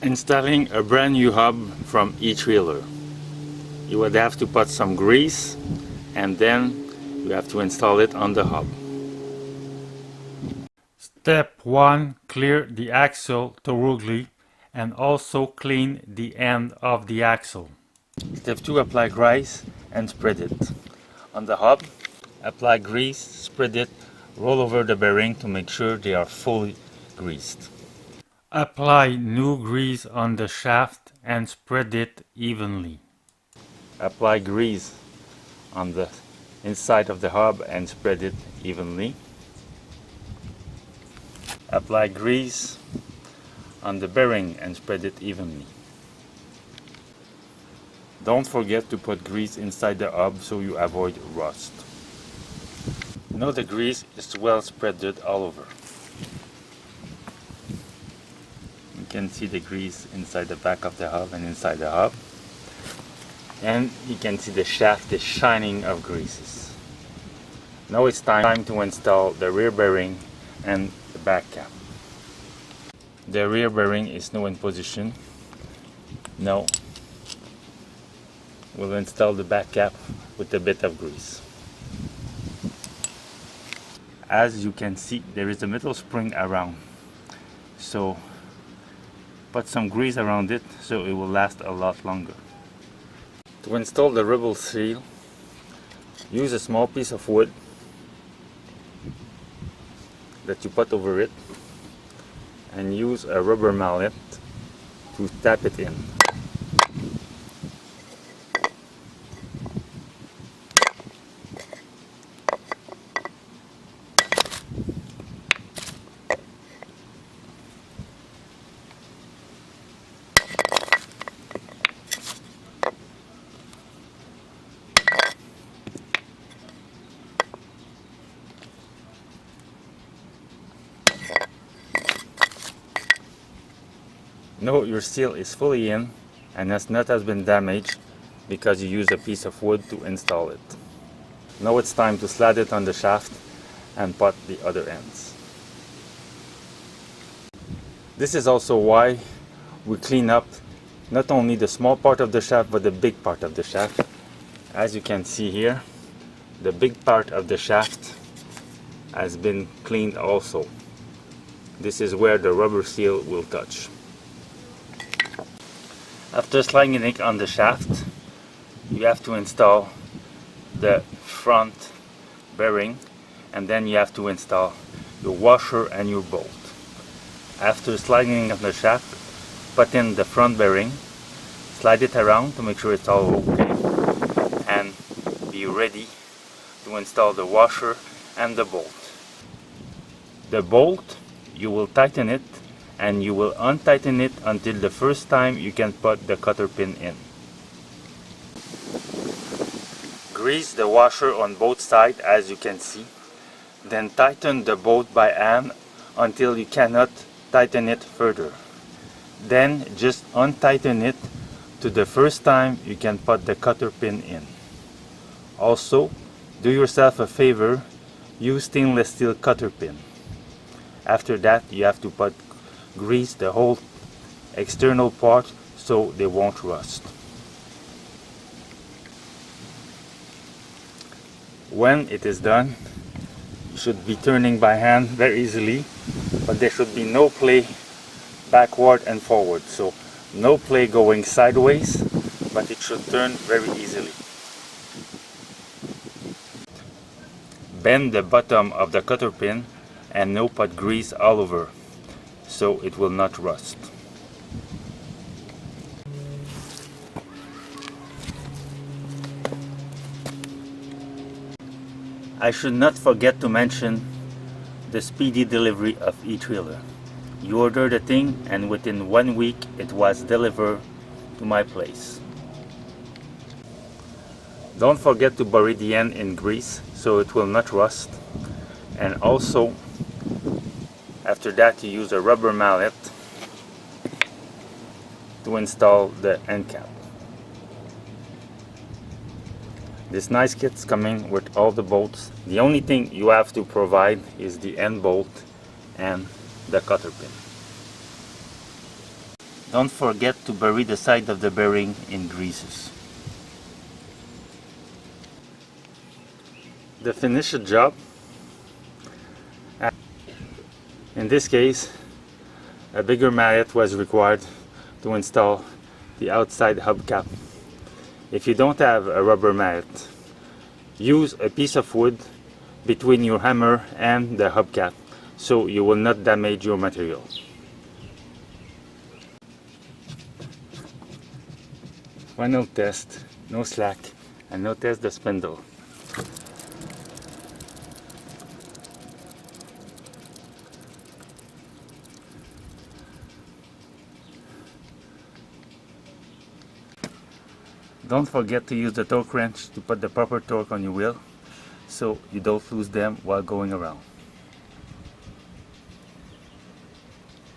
Installing a brand new hub from Etrailer. You would have to put some grease and then you have to install it on the hub. Step 1. Clear the axle thoroughly and also clean the end of the axle. Step 2. Apply grease and spread it. On the hub, apply grease, spread it, roll over the bearing to make sure they are fully greased. Apply new grease on the shaft and spread it evenly. Apply grease on the inside of the hub and spread it evenly. Apply grease on the bearing and spread it evenly. Don't forget to put grease inside the hub so you avoid rust. Now the grease is well spreaded all over. You can see the grease inside the back of the hub and inside the hub. And you can see the shaft is shining of greases. Now it's time to install the rear bearing and the back cap. The rear bearing is now in position. Now we'll install the back cap with a bit of grease. As you can see, there is a metal spring around, so put some grease around it so it will last a lot longer. To install the rubber seal, use a small piece of wood that you put over it and use a rubber mallet to tap it in. Now your seal is fully in and has not been damaged because you used a piece of wood to install it. Now it's time to slide it on the shaft and put the other ends. This is also why we clean up not only the small part of the shaft but the big part of the shaft. As you can see here, the big part of the shaft has been cleaned also. This is where the rubber seal will touch. After sliding it on the shaft, you have to install the front bearing and then you have to install your washer and your bolt. After sliding on the shaft, put in the front bearing, slide it around to make sure it's all okay, and be ready to install the washer and the bolt. The bolt, you will tighten it and you will untighten it until the first time you can put the cotter pin in. Grease the washer on both sides as you can see. Then tighten the bolt by hand until you cannot tighten it further. Then just untighten it to the first time you can put the cotter pin in. Also, do yourself a favor, use stainless steel cotter pin. After that you have to grease the whole external part so they won't rust. When it is done, you should be turning by hand very easily, but there should be no play backward and forward, so no play going sideways, but it should turn very easily. Bend the bottom of the cotter pin and now put grease all over so it will not rust. I should not forget to mention the speedy delivery of Etrailer. You ordered a thing and within 1 week it was delivered to my place. Don't forget to bury the end in grease so it will not rust, and also after that you use a rubber mallet to install the end cap. This nice kit's coming with all the bolts. The only thing you have to provide is the end bolt and the cotter pin. Don't forget to bury the side of the bearing in greases. To finish the job, in this case, a bigger mallet was required to install the outside hubcap. If you don't have a rubber mallet, use a piece of wood between your hammer and the hubcap so you will not damage your material. Final test, no slack, and no test the spindle. Don't forget to use the torque wrench to put the proper torque on your wheel so you don't lose them while going around.